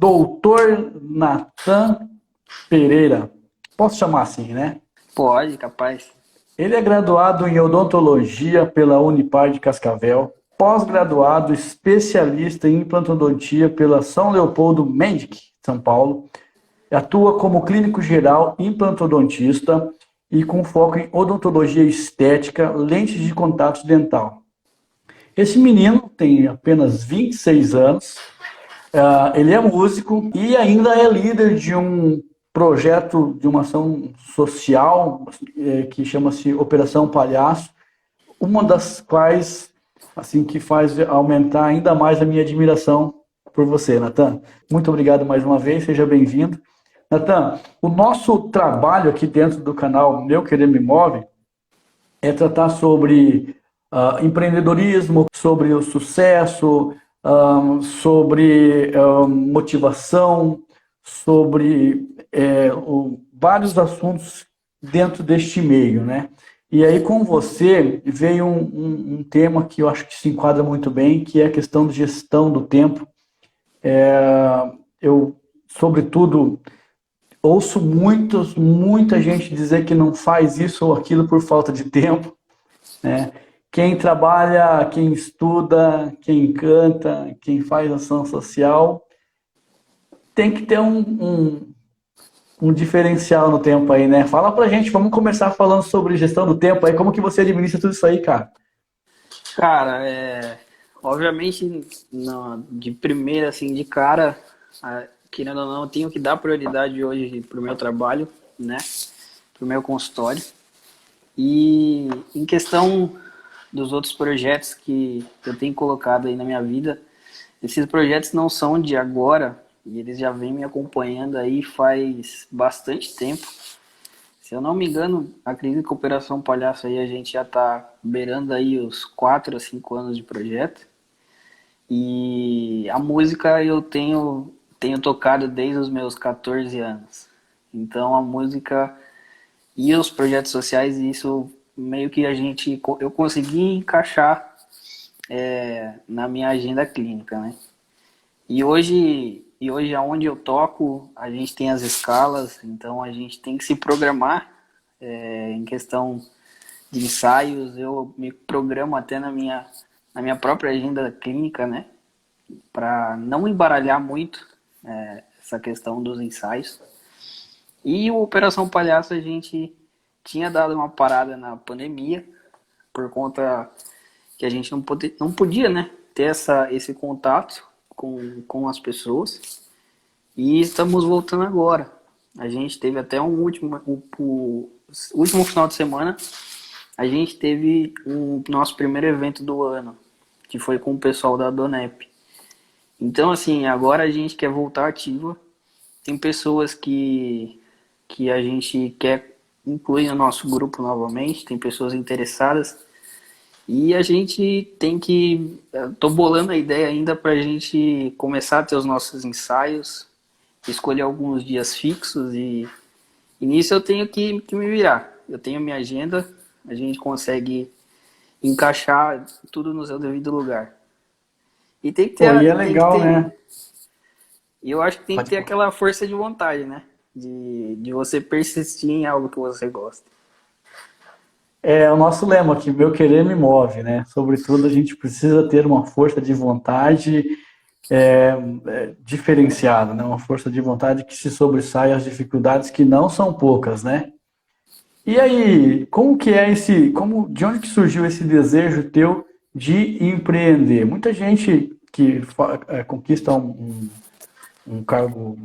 Doutor Natan Pereira. Posso chamar assim, né? Pode, capaz. Ele é graduado em odontologia pela Unipar de Cascavel, pós-graduado especialista em implantodontia pela São Leopoldo Mendic, São Paulo. Atua como clínico geral implantodontista e com foco em odontologia estética, lentes de contato dental. Esse menino tem apenas 26 anos, ele é músico e ainda é líder de um projeto de uma ação social que chama-se Operação Palhaço, uma das quais assim que faz aumentar ainda mais a minha admiração por você, Natan. Muito obrigado mais uma vez, seja bem-vindo. Natan, o nosso trabalho aqui dentro do canal Meu Querer Me Move é tratar sobre empreendedorismo, sobre o sucesso, sobre motivação, sobre vários assuntos dentro deste meio, né? E aí com você veio um tema que eu acho que se enquadra muito bem, que é a questão de gestão do tempo. Eu, sobretudo, ouço muita gente dizer que não faz isso ou aquilo por falta de tempo, né? Quem trabalha, quem estuda, quem canta, quem faz ação social, tem que ter um diferencial no tempo aí, né? Fala pra gente, vamos começar falando sobre gestão do tempo aí, como que você administra tudo isso aí, cara? Cara, obviamente, de primeira, assim, de cara, querendo ou não, eu tenho que dar prioridade hoje pro meu trabalho, né? Pro meu consultório. E em questão dos outros projetos que eu tenho colocado aí na minha vida, esses projetos não são de agora, e eles já vêm me acompanhando aí faz bastante tempo. Se eu não me engano, acredito que a Operação Palhaço aí a gente já está beirando aí os 4 a 5 anos de projeto. E a música eu tenho tocado desde os meus 14 anos. Então a música e os projetos sociais, isso meio que eu consegui encaixar na minha agenda clínica, né? E hoje aonde eu toco, a gente tem as escalas, então a gente tem que se programar em questão de ensaios. Eu me programo até na minha própria agenda clínica, né? Para não embaralhar muito essa questão dos ensaios. E o Operação Palhaço a gente tinha dado uma parada na pandemia, por conta que a gente não podia, né, ter esse contato com as pessoas. E estamos voltando agora. A gente teve até o último final de semana, a gente teve o nosso primeiro evento do ano, que foi com o pessoal da Donep. Então, assim, agora a gente quer voltar ativa. Tem pessoas que a gente quer incluir no nosso grupo novamente, tem pessoas interessadas. E a gente tem que. Tô bolando a ideia ainda para a gente começar a ter os nossos ensaios, escolher alguns dias fixos e nisso eu tenho que me virar. Eu tenho minha agenda, a gente consegue encaixar tudo no seu devido lugar. E tem que Pô, e ter, é tem que legal, ter, né? e eu acho que tem que Pode ter falar. aquela força de vontade, né? De você persistir em algo que você gosta. É o nosso lema aqui, meu querer me move, né? Sobretudo, a gente precisa ter uma força de vontade diferenciada, né? Uma força de vontade que se sobressai às dificuldades que não são poucas, né? E aí, como que é de onde que surgiu esse desejo teu de empreender? Muita gente que conquista um cargo,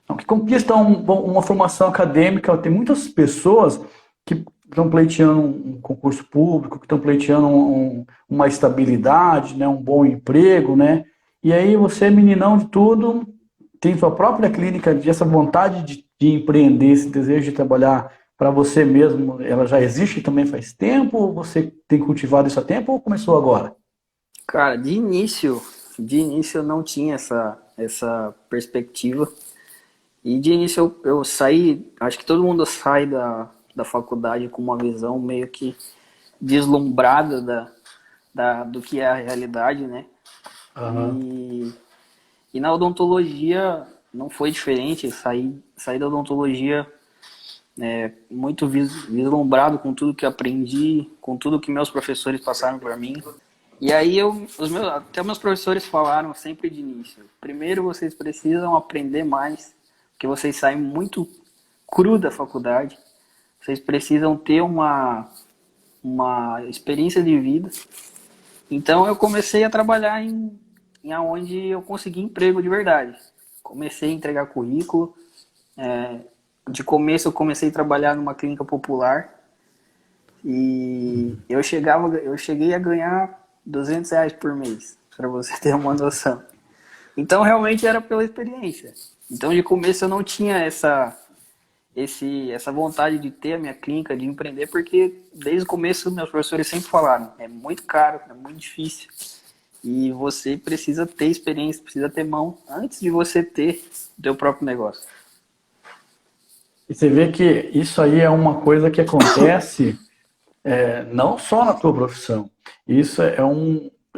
não, que conquista uma formação acadêmica, tem muitas pessoas que estão pleiteando um concurso público, que estão pleiteando uma estabilidade, né, um bom emprego, né? E aí você é meninão de tudo, tem sua própria clínica, essa vontade de empreender, esse desejo de trabalhar para você mesmo, ela já existe também faz tempo? Ou você tem cultivado isso há tempo ou começou agora? Cara, de início eu não tinha essa perspectiva. E de início eu saí, acho que todo mundo sai da faculdade com uma visão meio que deslumbrada do que é a realidade, né? Aham. E, e na odontologia, não foi diferente. Saí da odontologia muito vislumbrado com tudo que aprendi, com tudo que meus professores passaram por mim. E aí até meus professores falaram sempre de início: primeiro vocês precisam aprender mais, porque vocês saem muito cru da faculdade. Vocês precisam ter uma experiência de vida. Então eu comecei a trabalhar em aonde eu consegui emprego de verdade. Comecei a entregar currículo. De começo eu comecei a trabalhar numa clínica popular e eu cheguei a ganhar R$ 200 por mês, para você ter uma noção. Então realmente era pela experiência. Então de começo eu não tinha essa vontade de ter a minha clínica, de empreender, porque desde o começo meus professores sempre falaram: é muito caro, é muito difícil e você precisa ter experiência, precisa ter mão antes de você ter o seu próprio negócio. E você vê que isso aí é uma coisa que acontece não só na tua profissão. Isso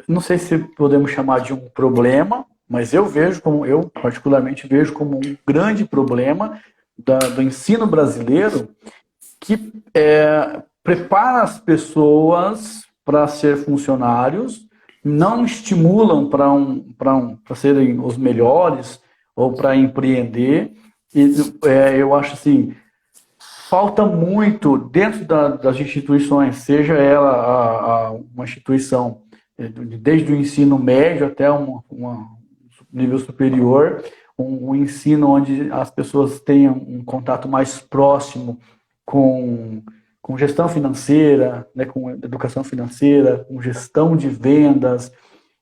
não sei se podemos chamar de um problema, mas eu particularmente vejo como um grande problema do ensino brasileiro, que prepara as pessoas para ser funcionários, não estimulam para serem os melhores ou para empreender. E eu acho assim, falta muito dentro das instituições, seja ela uma instituição desde o ensino médio até um nível superior, um ensino onde as pessoas tenham um contato mais próximo com gestão financeira, né, com educação financeira, com gestão de vendas.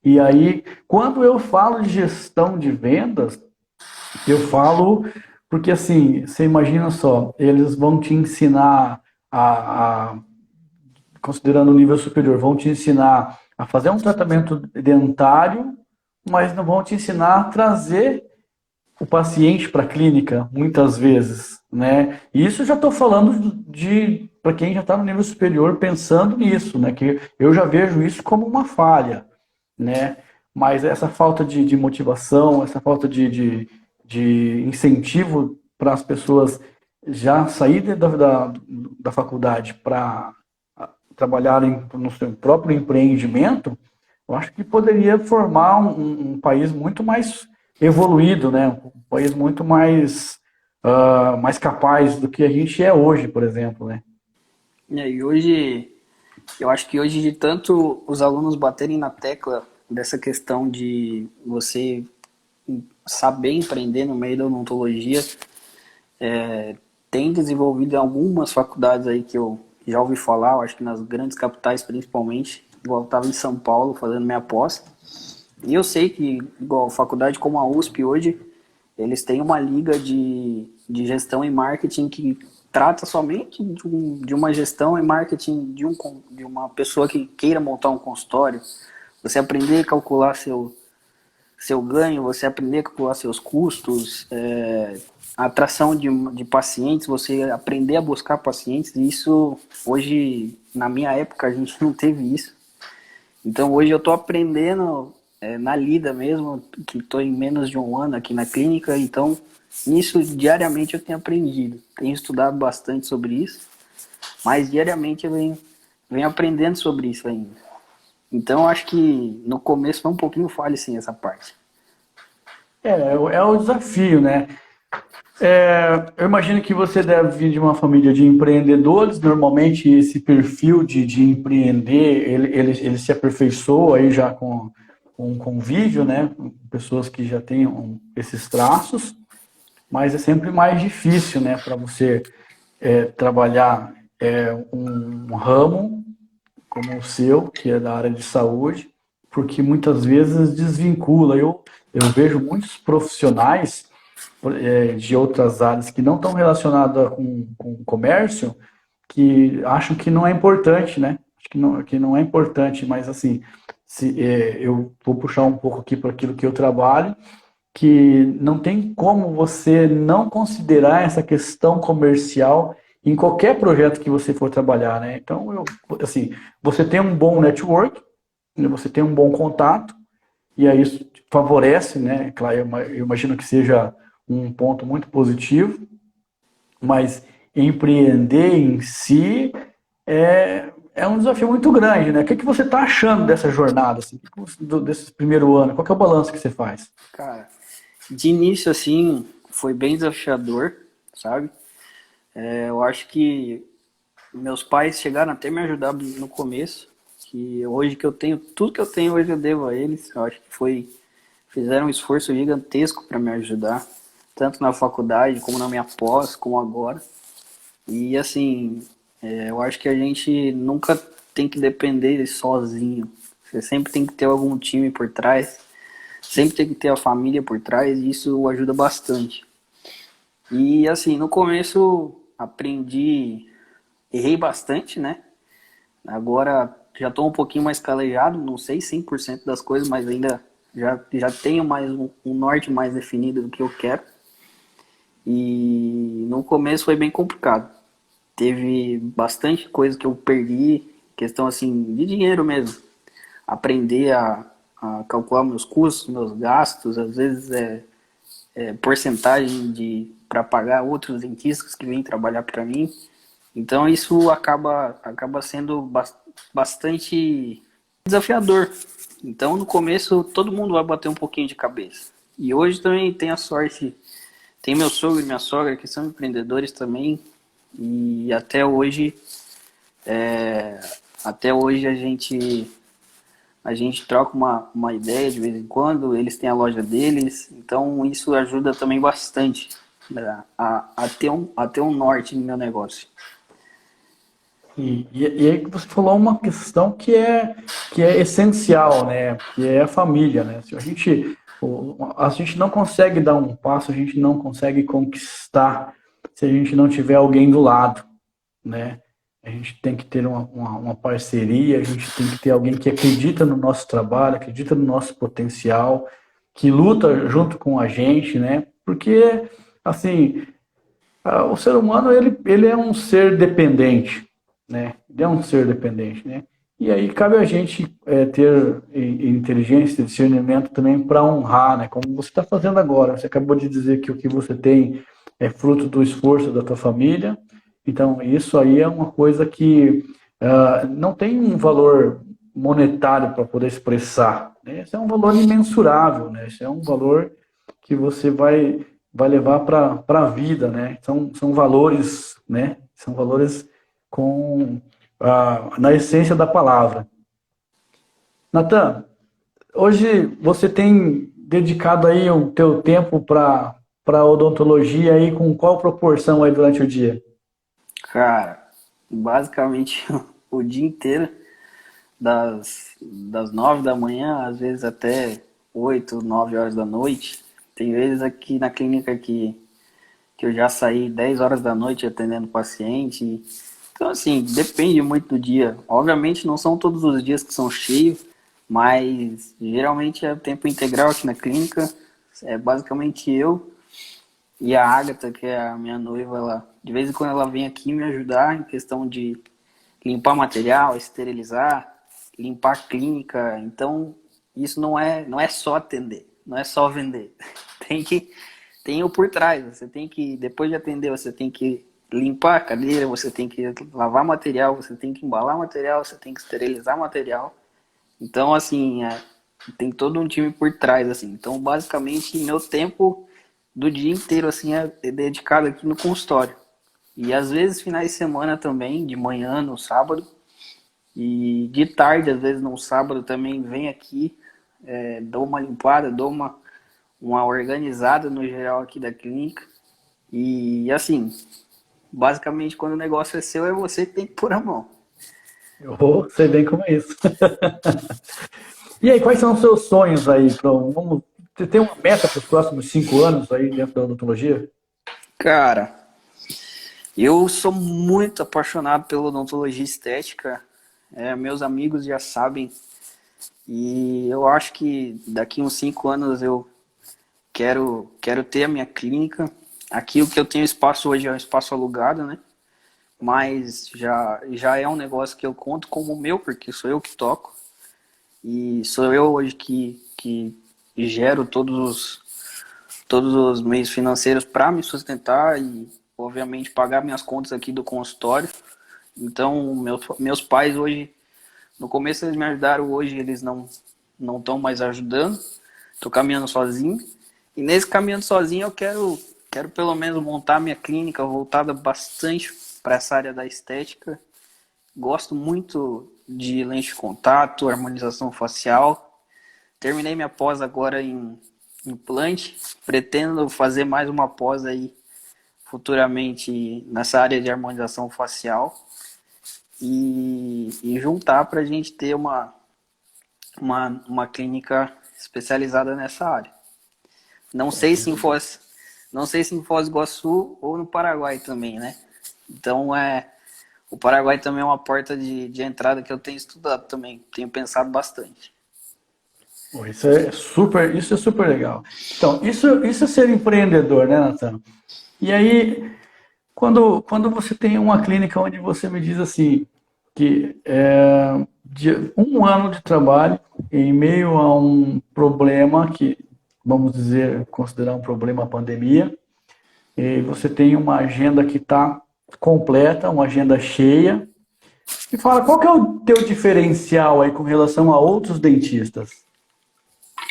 E aí, quando eu falo de gestão de vendas, eu falo porque, assim, você imagina só, eles vão te ensinar considerando o nível superior, vão te ensinar a fazer um tratamento dentário, mas não vão te ensinar a trazer o paciente para a clínica, muitas vezes, né? E isso eu já estou falando para quem já está no nível superior pensando nisso, né? Que eu já vejo isso como uma falha, né? Mas essa falta de motivação, essa falta de incentivo para as pessoas já saírem da faculdade para trabalharem no seu próprio empreendimento, eu acho que poderia formar um país muito mais evoluído, né? Um país muito mais capaz do que a gente é hoje, por exemplo, né? E hoje, eu acho que hoje, de tanto os alunos baterem na tecla dessa questão de você saber empreender no meio da odontologia, tem desenvolvido em algumas faculdades aí que eu já ouvi falar, eu acho que nas grandes capitais principalmente, igual eu estava em São Paulo fazendo minha pós, e eu sei que, igual faculdade como a USP hoje, eles têm uma liga de gestão e marketing que trata somente de uma gestão e marketing de uma pessoa que queira montar um consultório. Você aprender a calcular seu ganho, você aprender a calcular seus custos, a atração de pacientes, você aprender a buscar pacientes. E isso, hoje, na minha época, a gente não teve isso. Então, hoje eu estou aprendendo na lida mesmo, que estou em menos de um ano aqui na clínica. Então, nisso, diariamente eu tenho aprendido. Tenho estudado bastante sobre isso, mas diariamente eu venho aprendendo sobre isso ainda. Então, acho que no começo foi um pouquinho falha, sim, essa parte. É o desafio, né? Eu imagino que você deve vir de uma família de empreendedores. Normalmente, esse perfil de empreender, ele se aperfeiçoa aí já com convívio, né? Com pessoas que já tenham esses traços. Mas é sempre mais difícil, né? Para você trabalhar um ramo como o seu, que é da área de saúde, porque muitas vezes desvincula. Eu vejo muitos profissionais de outras áreas que não estão relacionadas com comércio, que acham que não é importante, né? Acho que não é importante, mas assim, eu vou puxar um pouco aqui para aquilo que eu trabalho, que não tem como você não considerar essa questão comercial em qualquer projeto que você for trabalhar, né? Então, assim, você tem um bom network, você tem um bom contato, e aí isso favorece, né? Claro, eu imagino que seja um ponto muito positivo, mas empreender em si é um desafio muito grande, né? O que que você está achando dessa jornada, assim, desse primeiro ano? Qual que é o balanço que você faz? Cara, de início, assim, foi bem desafiador, sabe? Eu acho que meus pais chegaram até me ajudar no começo, que hoje que eu tenho, tudo que eu tenho hoje eu devo a eles. Eu acho que fizeram um esforço gigantesco para me ajudar, tanto na faculdade, como na minha pós, como agora. E assim, eu acho que a gente nunca tem que depender sozinho. Você sempre tem que ter algum time por trás, sempre tem que ter a família por trás, e isso ajuda bastante. E assim, no começo aprendi, errei bastante, né? Agora já estou um pouquinho mais calejado, não sei 100% das coisas, mas ainda já tenho mais um norte mais definido do que eu quero. E no começo foi bem complicado. Teve bastante coisa que eu perdi, questão assim de dinheiro mesmo. Aprender a calcular meus custos, meus gastos, às vezes porcentagem de para pagar outros dentistas que vêm trabalhar para mim. Então isso acaba sendo bastante desafiador. Então no começo todo mundo vai bater um pouquinho de cabeça. E hoje também tem a sorte, tem meu sogro e minha sogra que são empreendedores também. E até hoje a gente troca uma ideia de vez em quando, eles têm a loja deles, então isso ajuda também bastante, né, a ter um norte no meu negócio. E aí que você falou uma questão que é essencial, né? Que é a família, né? Se a gente não consegue dar um passo, a gente não consegue conquistar se a gente não tiver alguém do lado, né? A gente tem que ter uma parceria, a gente tem que ter alguém que acredita no nosso trabalho, acredita no nosso potencial, que luta junto com a gente, né? Porque, assim, o ser humano, ele é um ser dependente, né? Ele é um ser dependente, né? E aí cabe a gente ter inteligência, discernimento também para honrar, né? Como você está fazendo agora. Você acabou de dizer que o que você tem é fruto do esforço da tua família. Então, isso aí é uma coisa que não tem um valor monetário para poder expressar, né? Isso é um valor imensurável, né? Isso é um valor que você vai levar para a vida, né? São valores, né? São valores na essência da palavra. Natan, hoje você tem dedicado aí o teu tempo para odontologia aí com qual proporção aí durante o dia? Cara, basicamente o dia inteiro, das 9 da manhã, às vezes até 8, 9 horas da noite. Tem vezes aqui na clínica que eu já saí 10 horas da noite atendendo paciente. Então, assim, depende muito do dia. Obviamente, não são todos os dias que são cheios, mas geralmente é tempo integral aqui na clínica. É basicamente eu e a Agatha, que é a minha noiva. Ela, de vez em quando ela vem aqui me ajudar em questão de limpar material, esterilizar, limpar a clínica. Então, isso não é só atender, não é só vender. Tem o por trás. Você tem que, depois de atender, você tem que limpar a cadeira, você tem que lavar material, você tem que embalar material, você tem que esterilizar material. Então, assim, tem todo um time por trás, assim. Então, basicamente, meu tempo do dia inteiro, assim, é dedicado aqui no consultório. E às vezes finais de semana também, de manhã, no sábado. E de tarde, às vezes no sábado também, vem aqui, dou uma limpada, dou uma organizada no geral aqui da clínica. E assim, basicamente quando o negócio é seu, é você que tem que pôr a mão. Eu sei bem como é isso. E aí, quais são os seus sonhos aí? Você tem uma meta para os próximos 5 anos aí dentro da odontologia? Cara, eu sou muito apaixonado pela odontologia estética. Meus amigos já sabem. E eu acho que daqui uns 5 anos eu quero ter a minha clínica. Aqui o que eu tenho espaço hoje é um espaço alugado, né? Mas já é um negócio que eu conto como meu, porque sou eu que toco. E sou eu hoje que gero todos os meios financeiros para me sustentar e, obviamente, pagar minhas contas aqui do consultório. Então, meus pais hoje, no começo eles me ajudaram, hoje eles não estão mais ajudando. Estou caminhando sozinho. E nesse caminhando sozinho eu quero pelo menos montar minha clínica voltada bastante para essa área da estética. Gosto muito de lente de contato, harmonização facial. Terminei minha pós agora em implante. Pretendo fazer mais uma pós aí futuramente nessa área de harmonização facial e juntar para a gente ter uma clínica especializada nessa área. Não sei se em Foz do Iguaçu ou no Paraguai também, né? Então o Paraguai também é uma porta de entrada que eu tenho estudado também, tenho pensado bastante. Pô, isso é super legal. Então, isso é ser empreendedor, né, Nathan? E aí, quando você tem uma clínica onde você me diz assim, que de um ano de trabalho em meio a um problema que, vamos dizer, considerar um problema a pandemia, e você tem uma agenda que está completa, uma agenda cheia, e fala, qual que é o teu diferencial aí com relação a outros dentistas?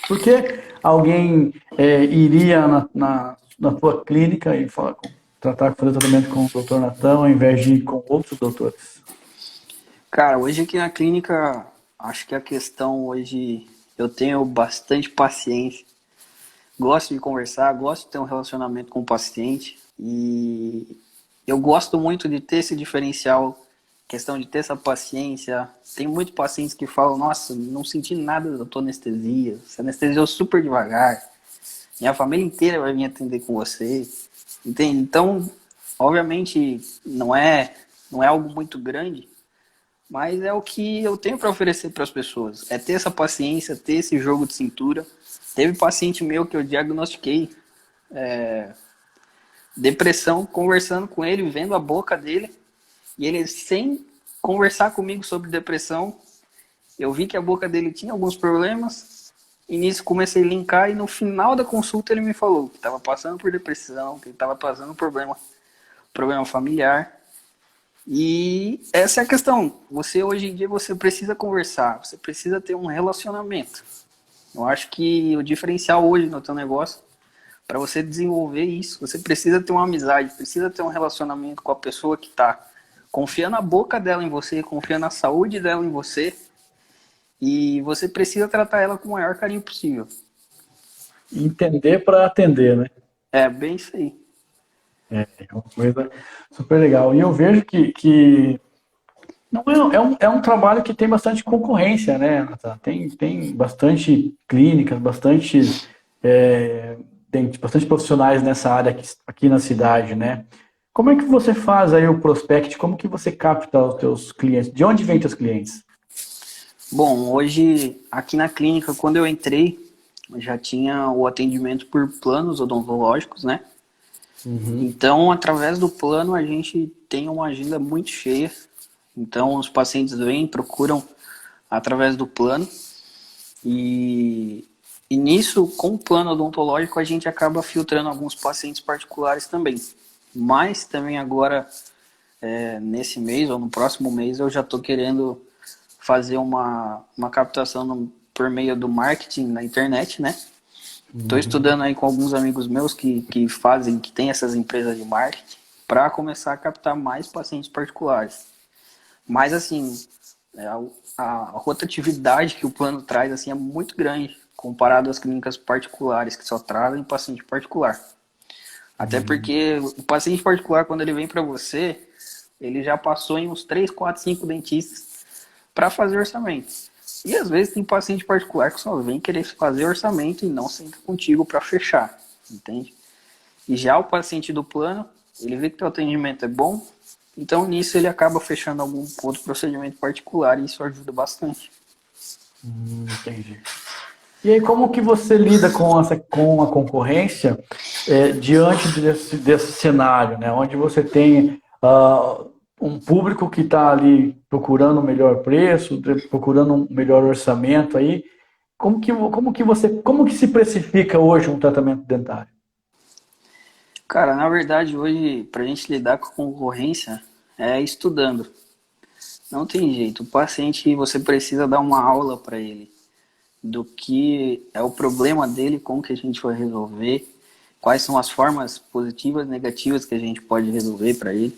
Por que alguém iria na tua clínica e fazer tratamento com o doutor Nathan ao invés de ir com outros doutores? Cara, hoje aqui na clínica, acho que a questão hoje, eu tenho bastante paciência. Gosto de conversar, gosto de ter um relacionamento com o paciente e eu gosto muito de ter esse diferencial, questão de ter essa paciência. Tem muitos pacientes que falam, nossa, não senti nada da tua anestesia, você anestesiou super devagar, minha família inteira vai vir atender com você, entende? Então, obviamente, não é algo muito grande, mas é o que eu tenho para oferecer para as pessoas, é ter essa paciência, ter esse jogo de cintura. Teve paciente meu que eu diagnostiquei depressão, conversando com ele, vendo a boca dele, e ele sem conversar comigo sobre depressão, eu vi que a boca dele tinha alguns problemas, e nisso comecei a linkar, e no final da consulta ele me falou que estava passando por depressão, que ele estava passando por problema familiar. E essa é a questão, hoje em dia você precisa conversar, você precisa ter um relacionamento. Eu acho que o diferencial hoje no teu negócio, para você desenvolver isso, você precisa ter uma amizade, precisa ter um relacionamento com a pessoa que está confiando a boca dela em você, confiando a saúde dela em você, e você precisa tratar ela com o maior carinho possível. Entender para atender, né? É bem isso aí. É uma coisa super legal. E eu vejo que não é um trabalho que tem bastante concorrência, né, Nathan? Tem bastante clínicas, bastante profissionais nessa área aqui na cidade, né? Como é que você faz aí o prospect? Como que você capta os teus clientes? De onde vêm teus clientes? Bom, hoje aqui na clínica, quando eu entrei, já tinha o atendimento por planos odontológicos, né? Uhum. Então, através do plano, a gente tem uma agenda muito cheia. Então, os pacientes vêm, procuram através do plano. E nisso, com o plano odontológico, a gente acaba filtrando alguns pacientes particulares também. Mas também agora, nesse mês ou no próximo mês, eu já estou querendo fazer uma captação por meio do marketing na internet, né? Estou estudando aí com alguns amigos meus que têm essas empresas de marketing para começar a captar mais pacientes particulares. Mas assim, a rotatividade que o plano traz assim, é muito grande comparado às clínicas particulares que só trazem paciente particular. Até porque o paciente particular, quando ele vem para você, ele já passou em uns 3, 4, 5 dentistas para fazer orçamento. E às vezes tem paciente particular que só vem querer fazer orçamento e não senta contigo para fechar, entende? E já o paciente do plano, ele vê que o atendimento é bom, então nisso ele acaba fechando algum outro procedimento particular e isso ajuda bastante. Entendi. E aí, como que você lida com a concorrência diante desse cenário, né? Onde você tem um público que está ali procurando um melhor preço, procurando um melhor orçamento aí. Como que se precifica hoje um tratamento dentário? Cara, na verdade, hoje, para a gente lidar com a concorrência, é estudando. Não tem jeito. O paciente, você precisa dar uma aula para ele do que é o problema dele, como que a gente vai resolver, quais são as formas positivas e negativas que a gente pode resolver para ele.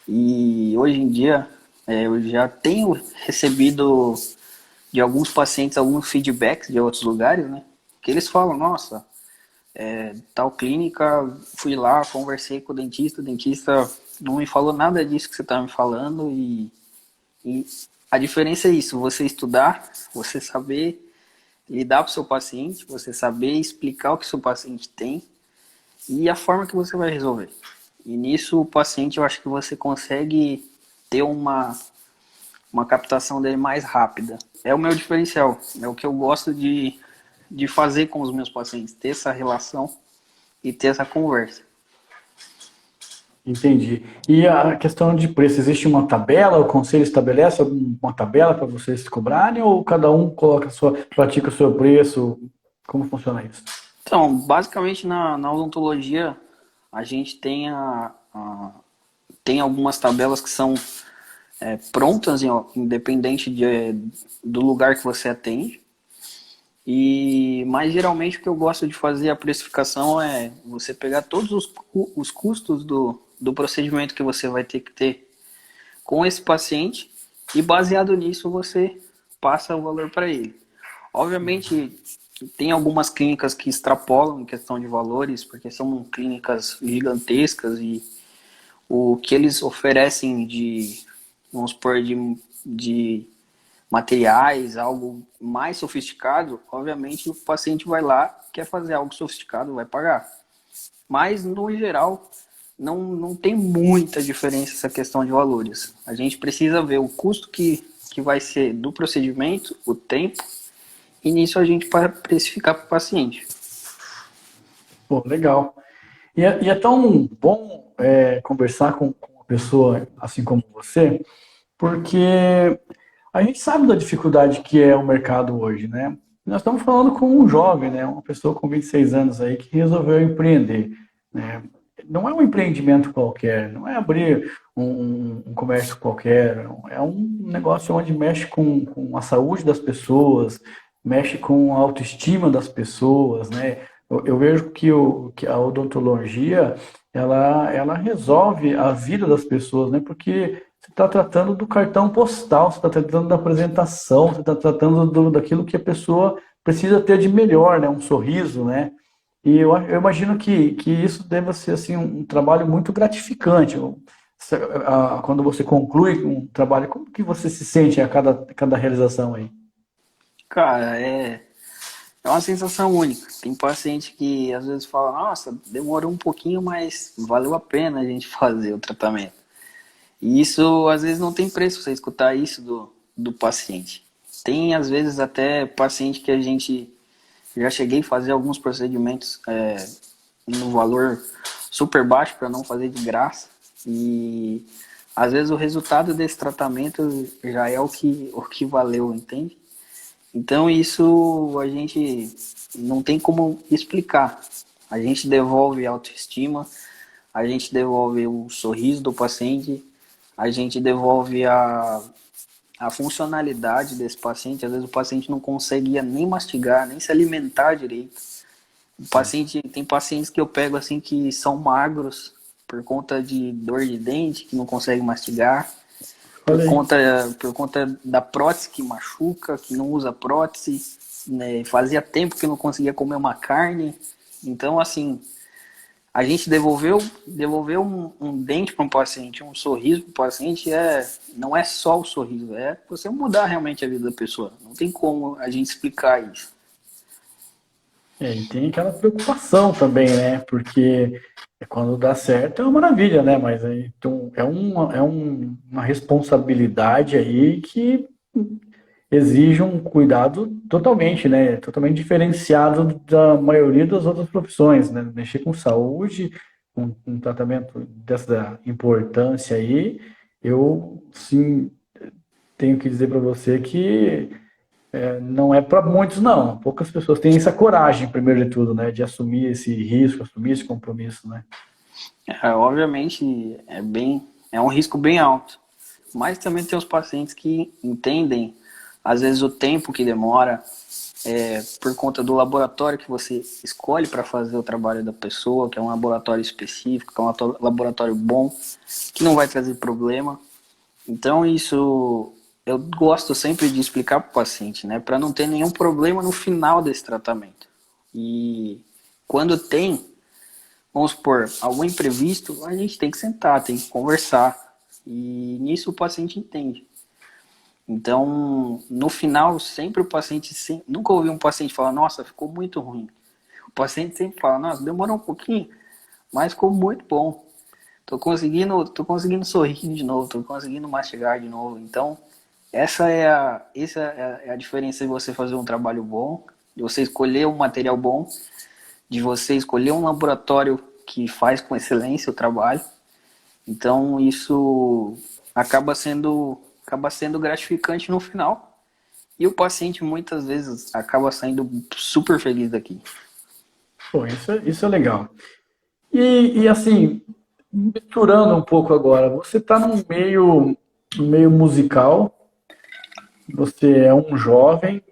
E hoje em dia, eu já tenho recebido de alguns pacientes alguns feedbacks de outros lugares, né? Que eles falam, nossa, tal clínica, fui lá, conversei com o dentista não me falou nada disso que você está me falando e a diferença é isso, você estudar, você saber lidar com o seu paciente, você saber explicar o que o seu paciente tem e a forma que você vai resolver. E nisso o paciente eu acho que você consegue ter uma captação dele mais rápida. É o meu diferencial, é o que eu gosto de fazer com os meus pacientes, ter essa relação e ter essa conversa. Entendi. E a questão de preço, existe uma tabela? O conselho estabelece uma tabela para vocês se cobrarem ou cada um pratica o seu preço? Como funciona isso? Então, basicamente na odontologia a gente tem tem algumas tabelas que são prontas, independente do lugar que você atende. Mas geralmente o que eu gosto de fazer a precificação é você pegar todos os custos do procedimento que você vai ter com esse paciente e baseado nisso você passa o valor para ele. Obviamente tem algumas clínicas que extrapolam em questão de valores, porque são clínicas gigantescas e o que eles oferecem vamos supor, de materiais, algo mais sofisticado, obviamente o paciente vai lá, quer fazer algo sofisticado, vai pagar. Mas, no geral, não tem muita diferença essa questão de valores. A gente precisa ver o custo que vai ser do procedimento, o tempo, e nisso a gente para precificar para o paciente. Pô, legal. E é tão bom conversar com uma pessoa assim como você, porque a gente sabe da dificuldade que é o mercado hoje, né? Nós estamos falando com um jovem, né? Uma pessoa com 26 anos aí que resolveu empreender, né? Não é um empreendimento qualquer, não é abrir um comércio qualquer, é um negócio onde mexe com a saúde das pessoas, mexe com a autoestima das pessoas, né? Eu vejo que a odontologia, ela resolve a vida das pessoas, né? Porque você está tratando do cartão postal, você está tratando da apresentação, você está tratando daquilo que a pessoa precisa ter de melhor, né? Um sorriso, né? E eu imagino que isso deva ser assim, um trabalho muito gratificante. Quando você conclui um trabalho, como que você se sente a cada realização aí? Cara, é uma sensação única. Tem paciente que às vezes fala, nossa, demorou um pouquinho, mas valeu a pena a gente fazer o tratamento. E isso às vezes não tem preço você escutar isso do paciente. Tem às vezes até paciente que a gente já cheguei a fazer alguns procedimentos no valor super baixo para não fazer de graça. E às vezes o resultado desse tratamento já é o que valeu, entende? Então isso a gente não tem como explicar. A gente devolve a autoestima, a gente devolve o sorriso do paciente, a gente devolve a funcionalidade desse paciente. Às vezes o paciente não conseguia nem mastigar, nem se alimentar direito. Tem pacientes que eu pego assim que são magros por conta de dor de dente, que não conseguem mastigar, por conta da prótese que machuca, que não usa prótese, né? Fazia tempo que não conseguia comer uma carne. Então, assim, a gente devolveu um dente para um paciente, um sorriso para o paciente, não é só o sorriso, é você mudar realmente a vida da pessoa. Não tem como a gente explicar isso. E tem aquela preocupação também, né? Porque quando dá certo é uma maravilha, né? Mas aí, então, uma responsabilidade aí que exige um cuidado totalmente, né? Totalmente diferenciado da maioria das outras profissões, né? Mexer com saúde, com um tratamento dessa importância aí, eu sim tenho que dizer para você que não é para muitos, não. Poucas pessoas têm essa coragem, primeiro de tudo, né? De assumir esse risco, assumir esse compromisso, né? Obviamente é um risco bem alto, mas também tem os pacientes que entendem, às vezes, o tempo que demora, por conta do laboratório que você escolhe para fazer o trabalho da pessoa, que é um laboratório específico, que é um laboratório bom, que não vai trazer problema. Então, isso eu gosto sempre de explicar para o paciente, né, para não ter nenhum problema no final desse tratamento. E quando tem, vamos supor, algum imprevisto, a gente tem que sentar, tem que conversar. E nisso o paciente entende. Então, no final, sempre o paciente... Nunca ouvi um paciente falar, nossa, ficou muito ruim. O paciente sempre fala, nossa, demorou um pouquinho, mas ficou muito bom. Tô conseguindo sorrir de novo, tô conseguindo mastigar de novo. Então, essa é a diferença de você fazer um trabalho bom, de você escolher um material bom, de você escolher um laboratório que faz com excelência o trabalho. Então, isso acaba sendo gratificante no final. E o paciente, muitas vezes, acaba saindo super feliz daqui. Pô, isso é legal. E assim, misturando um pouco agora, você está no meio musical, você é um jovem,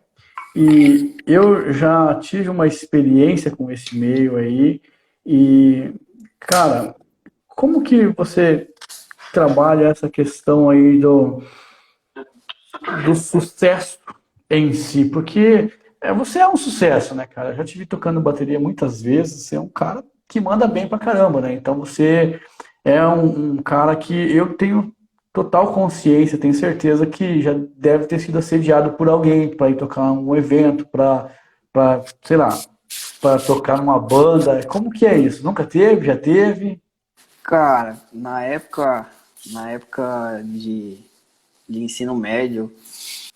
e eu já tive uma experiência com esse meio aí, e, cara, como que você trabalha essa questão aí do sucesso em si? Porque você é um sucesso, né, cara? Eu já te vi tocando bateria muitas vezes, você é um cara que manda bem pra caramba, né? Então você é um cara que eu tenho total consciência, tenho certeza que já deve ter sido assediado por alguém para ir tocar um evento, para, sei lá, para tocar numa banda. Como que é isso? Nunca teve? Já teve? Cara, na época de ensino médio,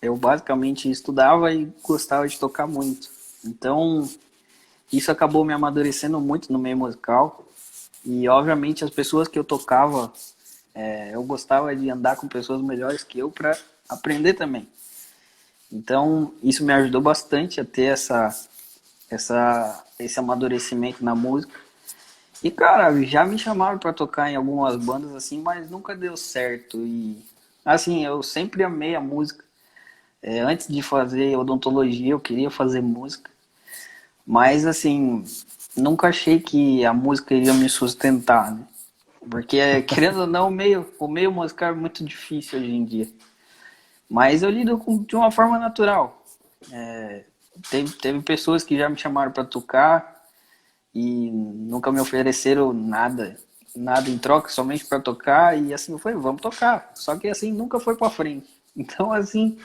eu basicamente estudava e gostava de tocar muito. Então, isso acabou me amadurecendo muito no meio musical. E, obviamente, as pessoas que eu tocava, eu gostava de andar com pessoas melhores que eu para aprender também. Então, isso me ajudou bastante a ter esse amadurecimento na música. E, cara, já me chamaram para tocar em algumas bandas assim, mas nunca deu certo. E, assim, eu sempre amei a música. Antes de fazer odontologia, eu queria fazer música. Mas, assim, nunca achei que a música iria me sustentar, né? Porque, querendo ou não, o meio musical é muito difícil hoje em dia. Mas eu lido de uma forma natural. Teve pessoas que já me chamaram para tocar e nunca me ofereceram nada em troca, somente para tocar. E assim, eu falei, vamos tocar. Só que assim, nunca foi para frente. Então, assim,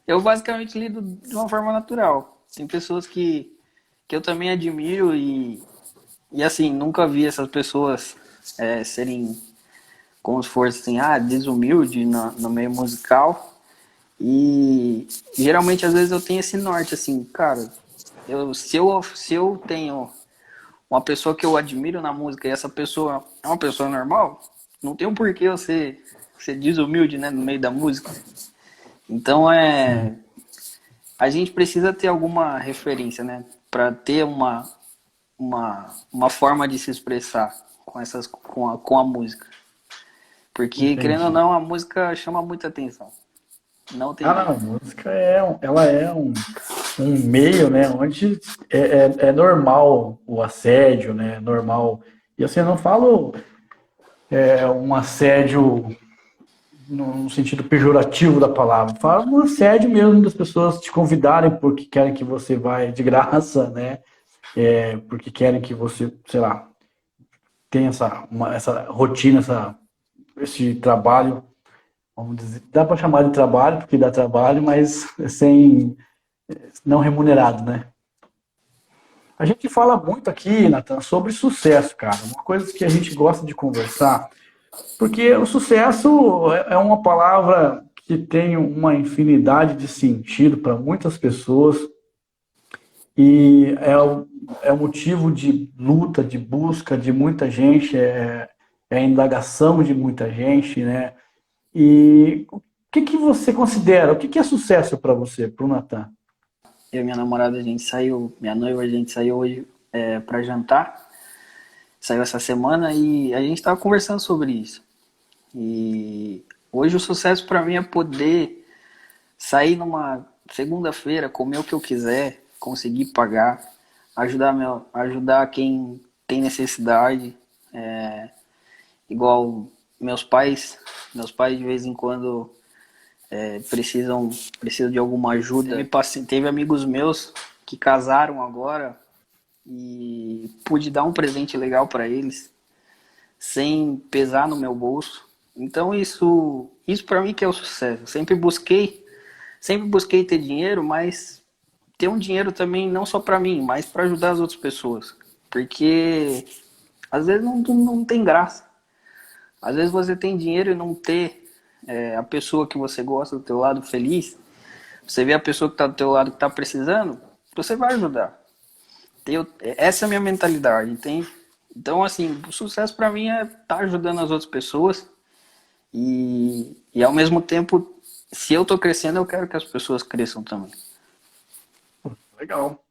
eu basicamente lido de uma forma natural. Tem pessoas que eu também admiro e assim, nunca vi essas pessoas serem como se fosse assim, desumilde no meio musical. E geralmente, às vezes, eu tenho esse norte, assim, cara, se eu tenho uma pessoa que eu admiro na música e essa pessoa é uma pessoa normal, não tem um porquê eu ser desumilde, né, no meio da música. Então, Sim, a gente precisa ter alguma referência, né, para ter uma forma de se expressar com a música. Porque, querendo ou entendi. não, a música chama muita atenção. Não tem Ah, jeito. não, a música ela é um meio, né, onde é normal o assédio, né, é normal. E assim, eu não falo um assédio no sentido pejorativo da palavra, falo um assédio mesmo das pessoas te convidarem porque querem que você vá de graça, né, porque querem que você, sei lá, tenha essa rotina, esse trabalho, vamos dizer, dá para chamar de trabalho porque dá trabalho, mas sem não remunerado, né? A gente fala muito aqui, Nathan, sobre sucesso, cara. Uma coisa que a gente gosta de conversar, porque o sucesso é uma palavra que tem uma infinidade de sentido para muitas pessoas e é o motivo de luta, de busca de muita gente, é a indagação de muita gente, né? E o que você considera? O que é sucesso para você, para o Nathan? Eu e minha namorada, a gente saiu, minha noiva, a gente saiu hoje para jantar. saiu essa semana e a gente estava conversando sobre isso. E hoje o sucesso para mim é poder sair numa segunda-feira, comer o que eu quiser, conseguir pagar, ajudar quem tem necessidade. Igual meus pais de vez em quando precisam de alguma ajuda. Teve amigos meus que casaram agora e pude dar um presente legal para eles sem pesar no meu bolso. Então isso para mim que é o sucesso. Eu sempre busquei ter dinheiro, mas ter um dinheiro também não só para mim, mas para ajudar as outras pessoas. Porque às vezes não tem graça. Às vezes você tem dinheiro e não ter a pessoa que você gosta do teu lado feliz. Você vê a pessoa que está do teu lado que está precisando, você vai ajudar. Essa é a minha mentalidade, entende? Então, assim, o sucesso para mim é estar ajudando as outras pessoas e ao mesmo tempo, se eu tô crescendo, eu quero que as pessoas cresçam também. Legal.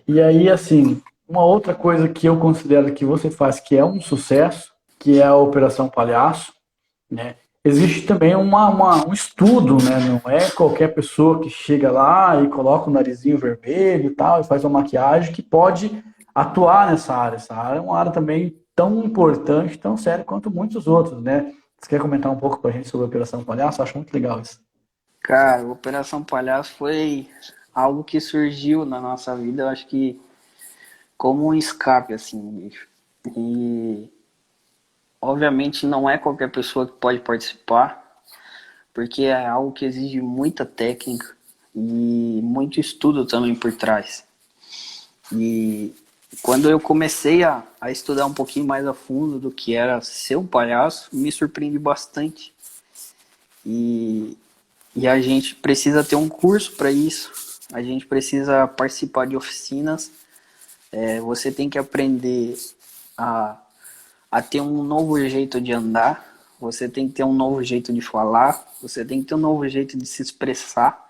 E aí, assim, uma outra coisa que eu considero que você faz que é um sucesso, que é a Operação Palhaço, né? Existe também um estudo, né? Não é qualquer pessoa que chega lá e coloca o narizinho vermelho e tal, e faz uma maquiagem que pode atuar nessa área. Essa área é uma área também tão importante, tão séria quanto muitos outros, né? Você quer comentar um pouco pra gente sobre a Operação Palhaço? Eu acho muito legal isso. Cara, a Operação Palhaço foi algo que surgiu na nossa vida, eu acho que como um escape, assim, bicho. E obviamente não é qualquer pessoa que pode participar, porque é algo que exige muita técnica e muito estudo também por trás. E quando eu comecei a estudar um pouquinho mais a fundo do que era ser um palhaço, me surpreendi bastante. E, e a gente precisa ter um curso para isso, a gente precisa participar de oficinas, você tem que aprender a, a ter um novo jeito de andar, você tem que ter um novo jeito de falar, você tem que ter um novo jeito de se expressar.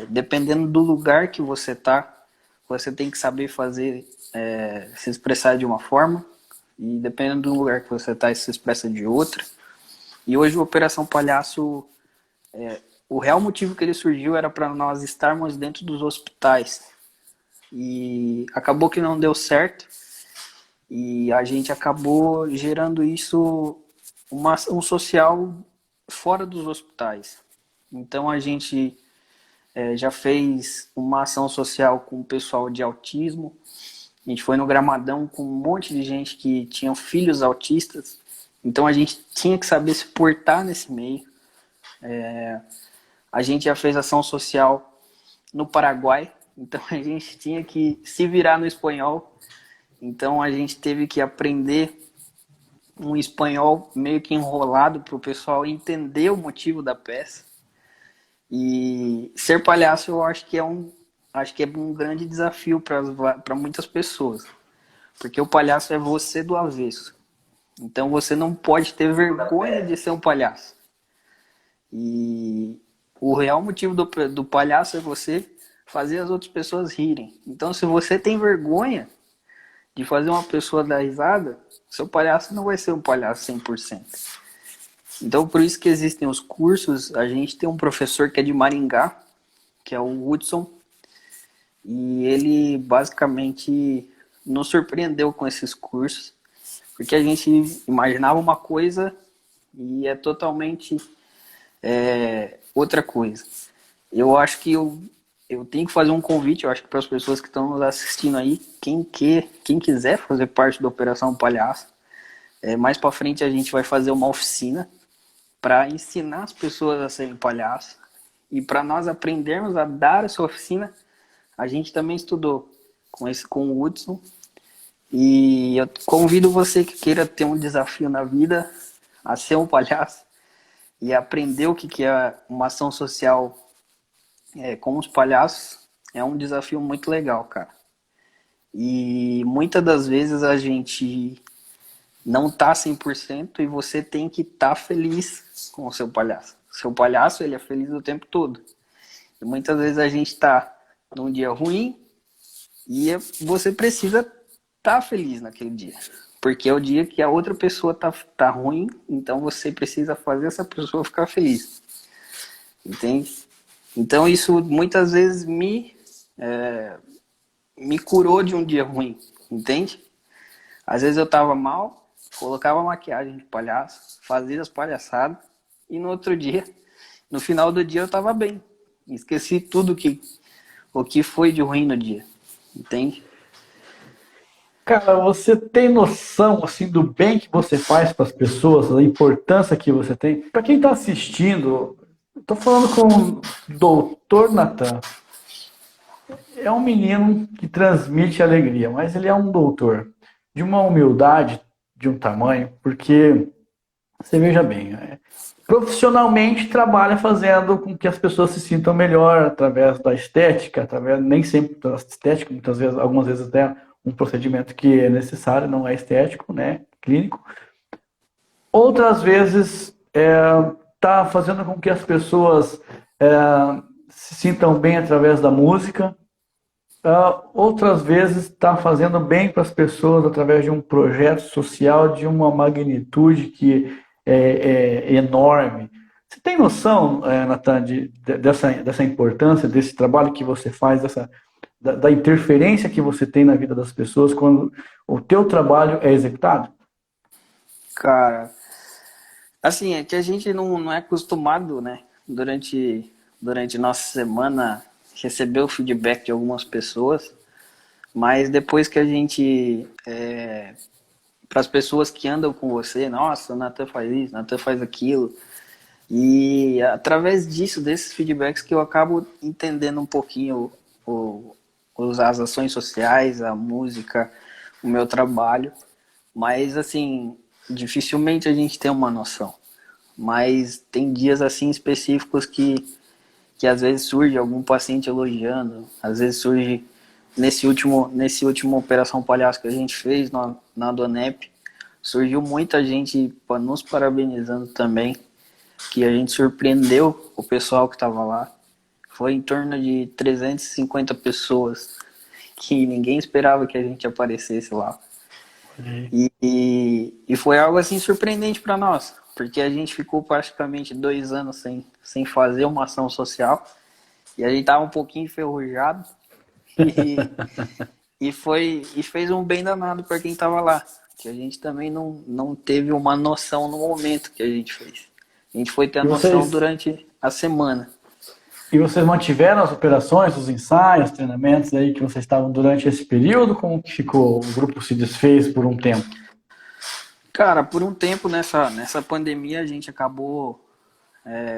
Dependendo do lugar que você tá, você tem que saber fazer, se expressar de uma forma, e dependendo do lugar que você tá, se expressa de outra. E hoje o Operação Palhaço, o real motivo que ele surgiu era para nós estarmos dentro dos hospitais. E acabou que não deu certo, e a gente acabou gerando isso, um social fora dos hospitais. Então a gente já fez uma ação social com o pessoal de autismo. A gente foi no Gramadão com um monte de gente que tinha filhos autistas. Então a gente tinha que saber se portar nesse meio. A gente já fez ação social no Paraguai. Então a gente tinha que se virar no espanhol. Então a gente teve que aprender um espanhol meio que enrolado para o pessoal entender o motivo da peça. E ser palhaço eu acho que é um grande desafio para muitas pessoas, porque o palhaço é você do avesso. Então você não pode ter vergonha de ser um palhaço. E o real motivo do palhaço é você fazer as outras pessoas rirem. Então se você tem vergonha de fazer uma pessoa dar risada, seu palhaço não vai ser um palhaço 100%. Então, por isso que existem os cursos. A gente tem um professor que é de Maringá, que é o Hudson, e ele basicamente nos surpreendeu com esses cursos, porque a gente imaginava uma coisa e é totalmente outra coisa. Eu acho que eu tenho que fazer um convite, eu acho que para as pessoas que estão nos assistindo aí, quem quiser fazer parte da Operação Palhaço, mais para frente a gente vai fazer uma oficina para ensinar as pessoas a serem palhaços. E para nós aprendermos a dar essa oficina, a gente também estudou com o Hudson. E eu convido você que queira ter um desafio na vida a ser um palhaço e aprender o que é uma ação social com os palhaços. É um desafio muito legal, cara. E muitas das vezes a gente não tá 100% e você tem que estar feliz com o seu palhaço. O seu palhaço, ele é feliz o tempo todo. E muitas vezes a gente tá num dia ruim e você precisa tá feliz naquele dia. Porque é o dia que a outra pessoa tá ruim, então você precisa fazer essa pessoa ficar feliz. Entende? Então isso muitas vezes me curou de um dia ruim, entende? Às vezes eu tava mal, colocava maquiagem de palhaço, fazia as palhaçadas, e no outro dia, no final do dia eu tava bem. Esqueci tudo o que foi de ruim no dia, entende? Cara, você tem noção assim do bem que você faz para as pessoas, da importância que você tem? Para quem está assistindo, estou falando com o Doutor Natan. É um menino que transmite alegria, mas ele é um doutor de uma humildade, de um tamanho, porque você veja bem, profissionalmente trabalha fazendo com que as pessoas se sintam melhor através da estética, através nem sempre da estética, muitas vezes, algumas vezes até um procedimento que é necessário, não é estético, né, clínico. Outras vezes está fazendo com que as pessoas se sintam bem através da música. Outras vezes está fazendo bem para as pessoas através de um projeto social de uma magnitude que é enorme. Você tem noção, Natan, dessa importância, desse trabalho que você faz, da interferência que você tem na vida das pessoas quando o teu trabalho é executado? Cara, assim, é que a gente não é acostumado, né? Durante nossa semana, receber o feedback de algumas pessoas, mas depois que a gente, para as pessoas que andam com você, nossa, o Natan faz isso, o Natan faz aquilo, e através disso, desses feedbacks, que eu acabo entendendo um pouquinho as ações sociais, a música, o meu trabalho, mas assim, dificilmente a gente tem uma noção. Mas tem dias assim específicos que às vezes surge algum paciente elogiando, às vezes surge nesse último Operação Palhaço que a gente fez na Donep, surgiu muita gente nos parabenizando também, que a gente surpreendeu o pessoal que estava lá. Foi em torno de 350 pessoas que ninguém esperava que a gente aparecesse lá. E foi algo assim surpreendente para nós, porque a gente ficou praticamente 2 anos sem fazer uma ação social e a gente tava um pouquinho enferrujado e, e fez um bem danado para quem tava lá, que a gente também não teve uma noção no momento que a gente fez. A gente foi ter a E noção vocês, durante a semana. e vocês mantiveram as operações, os ensaios, treinamentos aí que vocês estavam durante esse período? Como que ficou? O grupo se desfez por um tempo? Cara, por um tempo nessa pandemia a gente acabou.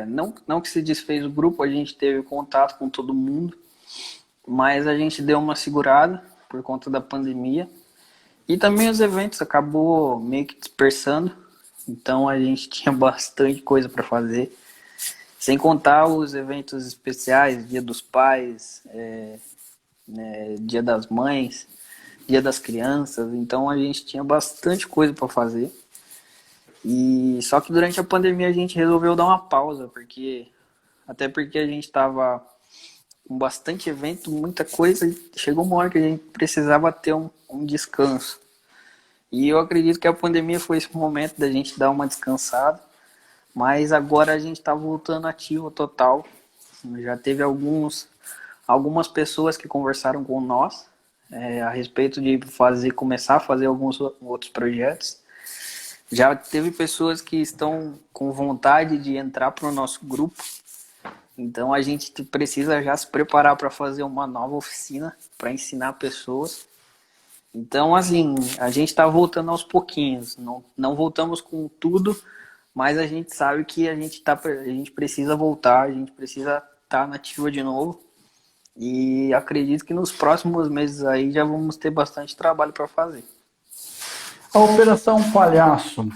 Não que se desfez o grupo, a gente teve contato com todo mundo, mas a gente deu uma segurada por conta da pandemia. E também os eventos acabou meio que dispersando, então a gente tinha bastante coisa para fazer. Sem contar os eventos especiais, Dia dos Pais, Dia das Mães, Dia das Crianças, então a gente tinha bastante coisa para fazer. E só que durante a pandemia a gente resolveu dar uma pausa, até porque a gente estava com bastante evento, muita coisa, e chegou uma hora que a gente precisava ter um descanso. E eu acredito que a pandemia foi esse momento da gente dar uma descansada, mas agora a gente está voltando ativo total. Já teve algumas pessoas que conversaram com nós a respeito de começar a fazer alguns outros projetos. Já teve pessoas que estão com vontade de entrar para o nosso grupo. Então a gente precisa já se preparar para fazer uma nova oficina para ensinar pessoas. Então, assim, a gente está voltando aos pouquinhos. Não voltamos com tudo, mas a gente sabe que a gente precisa voltar, a gente precisa estar nativa de novo. E acredito que nos próximos meses aí já vamos ter bastante trabalho para fazer. A Operação Palhaço,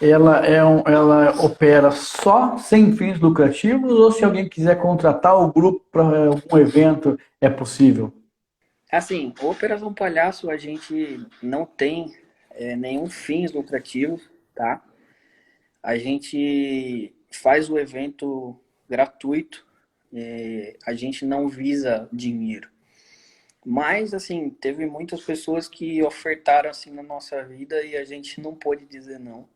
ela opera só sem fins lucrativos ou se alguém quiser contratar o grupo para algum evento é possível? Assim, a Operação Palhaço a gente não tem nenhum fins lucrativos, tá? A gente faz o evento gratuito, a gente não visa dinheiro. Mas, assim, teve muitas pessoas que ofertaram, assim, na nossa vida e a gente não pôde dizer não.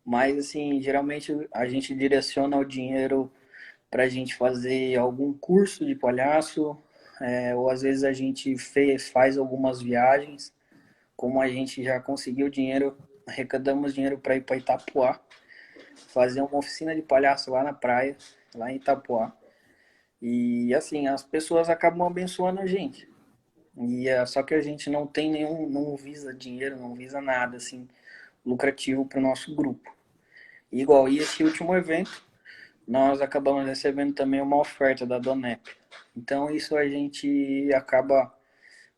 Mas, assim, geralmente a gente direciona o dinheiro para a gente fazer algum curso de palhaço, ou às vezes a gente faz algumas viagens. Como a gente já conseguiu dinheiro, arrecadamos dinheiro para ir para Itapuá, fazer uma oficina de palhaço lá na praia, lá em Itapuá. E assim, as pessoas acabam abençoando a gente. Só que a gente não tem nenhum, não visa dinheiro, não visa nada assim lucrativo para o nosso grupo. Igual e esse último evento, nós acabamos recebendo também uma oferta da Donep. Então isso a gente acaba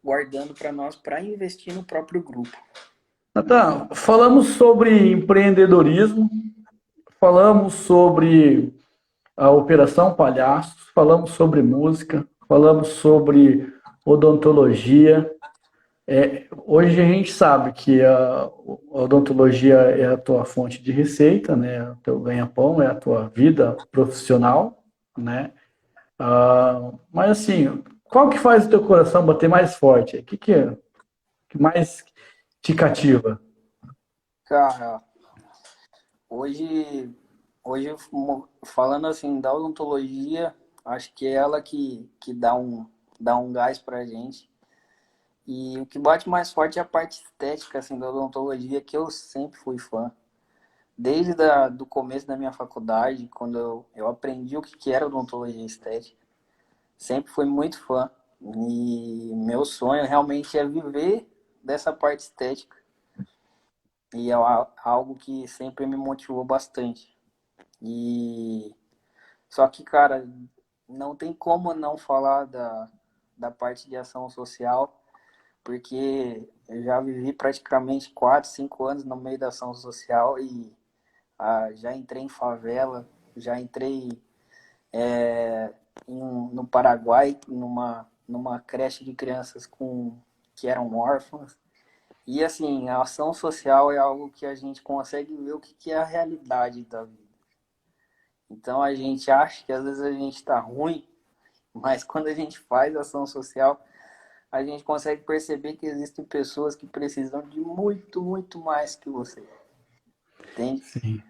guardando para nós para investir no próprio grupo. Natan, falamos sobre empreendedorismo, falamos sobre a Operação Palhaços, falamos sobre música, falamos sobre odontologia. Hoje a gente sabe que a odontologia é a tua fonte de receita, né? O teu ganha-pão é a tua vida profissional, né? Mas assim, qual que faz o teu coração bater mais forte? O que é que mais te cativa? Cara, hoje, hoje falando assim da odontologia, acho que é ela que dá um gás pra gente. E o que bate mais forte é a parte estética assim, da odontologia, que eu sempre fui fã. Desde do começo da minha faculdade, quando eu aprendi o que era odontologia estética, sempre fui muito fã. E meu sonho realmente é viver dessa parte estética. E é algo que sempre me motivou bastante. E só que, cara, não tem como não falar da parte de ação social, porque eu já vivi praticamente 4, 5 anos no meio da ação social e já entrei em favela, já entrei no Paraguai, numa creche de crianças que eram órfãs. E assim, a ação social é algo que a gente consegue ver o que é a realidade da vida. Então a gente acha que às vezes a gente está ruim, mas quando a gente faz ação social, a gente consegue perceber que existem pessoas que precisam de muito, muito mais que você. Entende? Sim.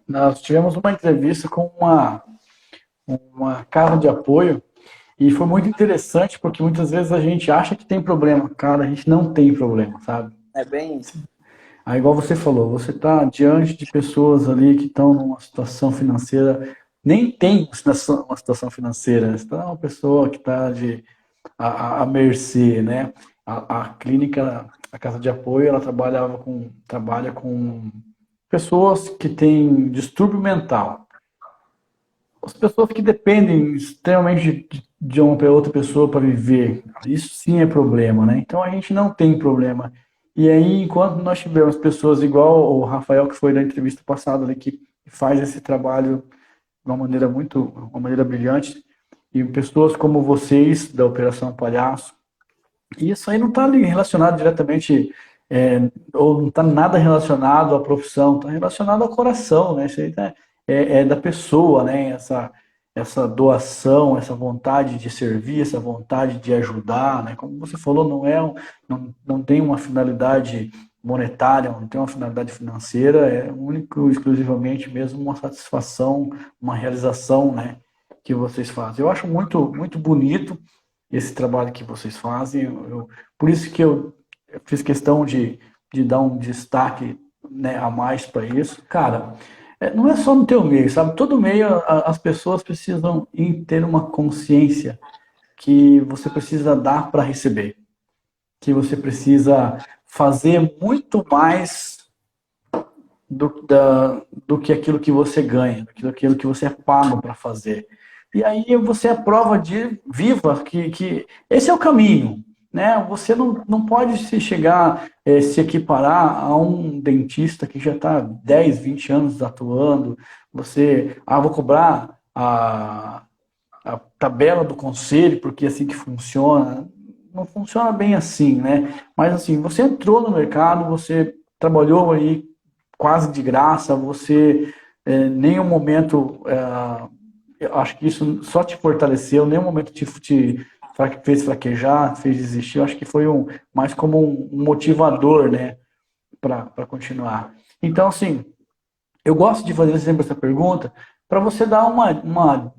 Nós tivemos uma entrevista com uma casa de apoio e foi muito interessante porque muitas vezes a gente acha que tem problema, cara, a gente não tem problema, sabe? É bem isso. Aí, igual você falou, você está diante de pessoas ali que estão numa situação financeira, nem tem uma situação financeira, você está uma pessoa que está à mercê, né? A clínica, a casa de apoio, ela trabalha com pessoas que têm distúrbio mental. As pessoas que dependem extremamente de uma outra pessoa para viver, isso sim é problema, né? Então a gente não tem problema. E aí, enquanto nós tivermos pessoas igual o Rafael, que foi na entrevista passada, ali, que faz esse trabalho de uma maneira brilhante, e pessoas como vocês, da Operação Palhaço, e isso aí não está relacionado diretamente, ou não está nada relacionado à profissão, está relacionado ao coração, né? Isso aí é da pessoa, né? Essa doação, essa vontade de servir, essa vontade de ajudar, né? Como você falou, não tem uma finalidade monetária, não tem uma finalidade financeira, é único, exclusivamente mesmo uma satisfação, uma realização, né? Que vocês fazem. Eu acho muito, muito bonito esse trabalho que vocês fazem. Por isso que eu fiz questão de dar um destaque, né, a mais para isso. Cara, não é só no teu meio, sabe? Todo meio as pessoas precisam ter uma consciência que você precisa dar para receber, que você precisa fazer muito mais do que aquilo que você ganha, do que aquilo que você é pago para fazer. E aí você é prova de viva que esse é o caminho, né? Você não pode se chegar, se equiparar a um dentista que já está 10, 20 anos atuando. Vou cobrar a tabela do conselho, porque é assim que funciona. Não funciona bem assim, né? Mas assim, você entrou no mercado, você trabalhou aí quase de graça, você em nenhum momento eu acho que isso só te fortaleceu, em nenhum momento te fez fraquejar, fez desistir. Eu acho que foi mais como um motivador, né, para continuar. Então, assim, eu gosto de fazer sempre essa pergunta para você dar um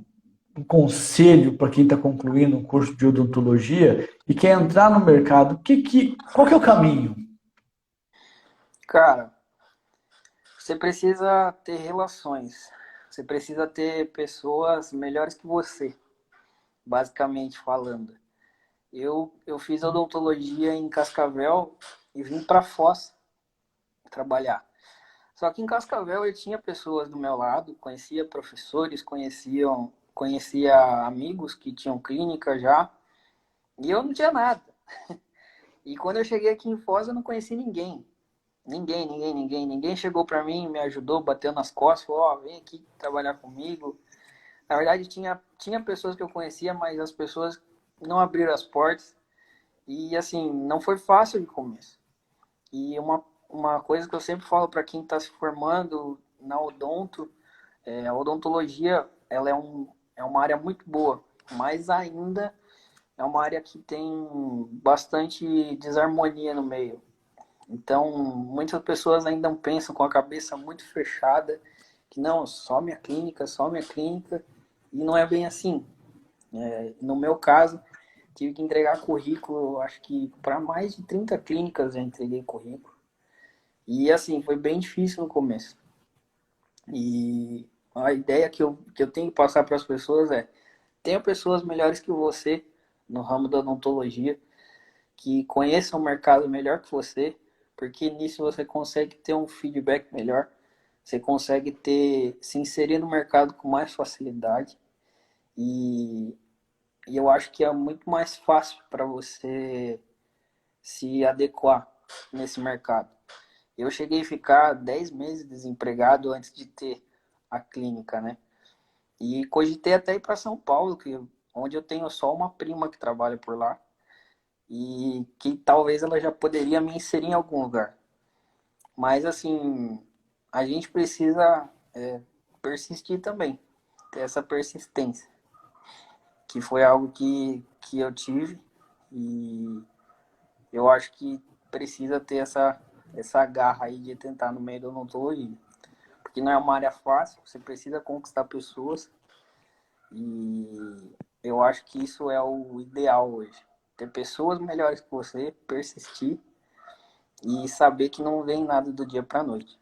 conselho para quem está concluindo um curso de odontologia e quer entrar no mercado. Qual que é o caminho? Cara, você precisa ter relações. Você precisa ter pessoas melhores que você, basicamente falando. Eu fiz odontologia em Cascavel e vim para Foz trabalhar. Só que em Cascavel eu tinha pessoas do meu lado, conhecia professores, conhecia amigos que tinham clínica já, e eu não tinha nada. E quando eu cheguei aqui em Foz eu não conheci ninguém. Ninguém chegou para mim, me ajudou, bateu nas costas, falou, ó, vem aqui trabalhar comigo. Na verdade tinha pessoas que eu conhecia, mas as pessoas não abriram as portas. E assim, não foi fácil de começo. E uma coisa que eu sempre falo para quem está se formando na odonto, a odontologia ela é uma área muito boa, mas ainda é uma área que tem bastante desarmonia no meio. Então, muitas pessoas ainda pensam com a cabeça muito fechada, que não, só minha clínica, e não é bem assim. No meu caso, tive que entregar currículo, acho que para mais de 30 clínicas eu entreguei currículo. E assim, foi bem difícil no começo. E a ideia que eu tenho que passar para as pessoas é: tenha pessoas melhores que você no ramo da odontologia, que conheçam o mercado melhor que você, porque nisso você consegue ter um feedback melhor, você consegue se inserir no mercado com mais facilidade. E, e eu acho que é muito mais fácil para você se adequar nesse mercado. Eu cheguei a ficar 10 meses desempregado antes de ter a clínica, né? E cogitei até ir para São Paulo, onde eu tenho só uma prima que trabalha por lá e que talvez ela já poderia me inserir em algum lugar. Mas assim, a gente precisa persistir também, ter essa persistência, que foi algo que eu tive e eu acho que precisa ter essa garra aí de tentar no meio da odontologia. Porque não é uma área fácil, você precisa conquistar pessoas e eu acho que isso é o ideal hoje. Ter pessoas melhores que você, persistir e saber que não vem nada do dia para a noite.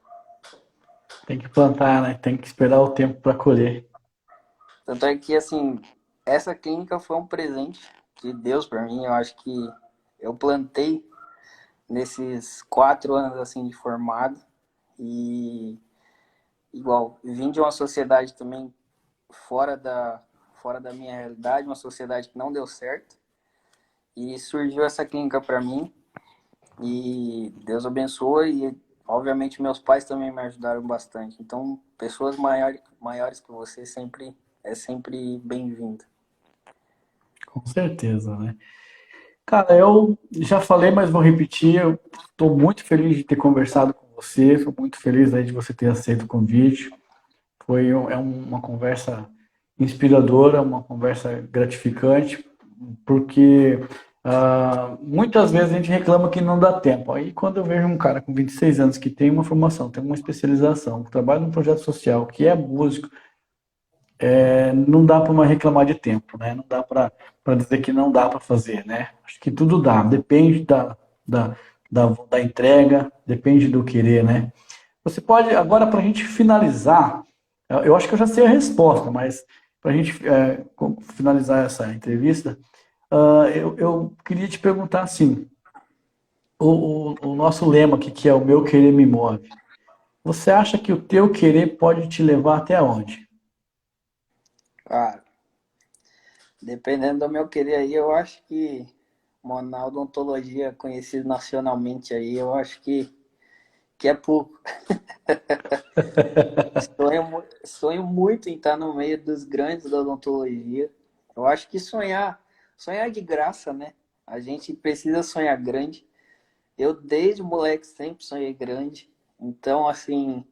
Tem que plantar, né? Tem que esperar o tempo para colher. Tanto é que, assim, essa clínica foi um presente de Deus para mim. Eu acho que eu plantei nesses 4 anos, assim, de formado e, igual, vim de uma sociedade também fora da minha realidade, uma sociedade que não deu certo. E surgiu essa clínica para mim e Deus abençoe e obviamente meus pais também me ajudaram bastante. Então, pessoas maiores que você é sempre bem-vindo. Com certeza, né? Cara, eu já falei, mas vou repetir. Eu estou muito feliz de ter conversado com você. Estou muito feliz aí de você ter aceito o convite. Uma conversa inspiradora, uma conversa gratificante, porque muitas vezes a gente reclama que não dá tempo. Aí quando eu vejo um cara com 26 anos que tem uma formação, tem uma especialização, que trabalha num projeto social, que é músico, não dá para reclamar de tempo, né? Não dá para dizer que não dá para fazer, né? Acho que tudo dá, depende da, da entrega, depende do querer, né? Você pode, agora para a gente finalizar, eu acho que eu já sei a resposta, mas para a gente finalizar essa entrevista, eu queria te perguntar assim, o nosso lema aqui, que é o meu querer me move, você acha que o teu querer pode te levar até onde? Cara, dependendo do meu querer aí, eu acho que na odontologia conhecido nacionalmente aí, eu acho que é pouco. Sonho muito em estar no meio dos grandes da odontologia. Eu acho que sonhar é de graça, né? A gente precisa sonhar grande. Eu, desde moleque, sempre sonhei grande. Então, assim,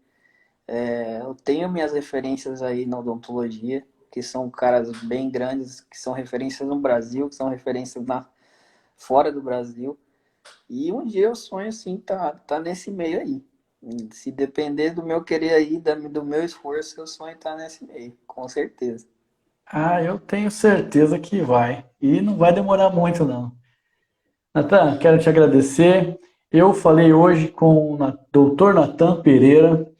eu tenho minhas referências aí na odontologia. que são caras bem grandes, que são referências no Brasil, que são referências fora do Brasil. E um dia eu sonho, assim, tá nesse meio aí. Se depender do meu querer aí, do meu esforço, eu sonho estar nesse meio, com certeza. Ah, eu tenho certeza que vai. E não vai demorar muito, não. Natan, quero te agradecer. Eu falei hoje com o Dr. Natan Pereira,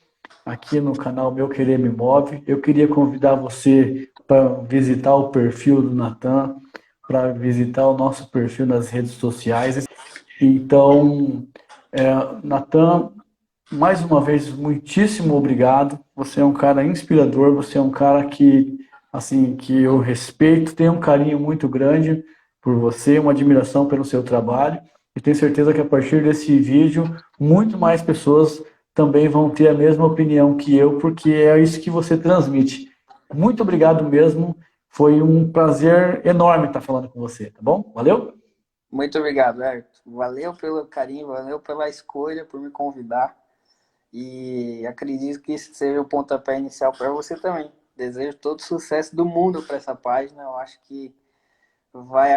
aqui no canal Meu Querer Me Move. Eu queria convidar você para visitar o perfil do Natan, para visitar o nosso perfil nas redes sociais. Então, Natan, mais uma vez, muitíssimo obrigado. Você é um cara inspirador, você é um cara que, assim, que eu respeito, tenho um carinho muito grande por você, uma admiração pelo seu trabalho. E tenho certeza que a partir desse vídeo, muito mais pessoas também vão ter a mesma opinião que eu, porque é isso que você transmite. Muito obrigado mesmo. Foi um prazer enorme estar falando com você, tá bom? Valeu? Muito obrigado, Everton. Valeu pelo carinho, valeu pela escolha, por me convidar. E acredito que isso seja o pontapé inicial para você também. Desejo todo o sucesso do mundo para essa página. Eu acho que vai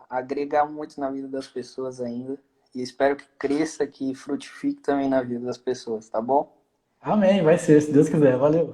agregar muito na vida das pessoas ainda. E espero que cresça, que frutifique também na vida das pessoas, tá bom? Amém, vai ser, se Deus quiser. Valeu.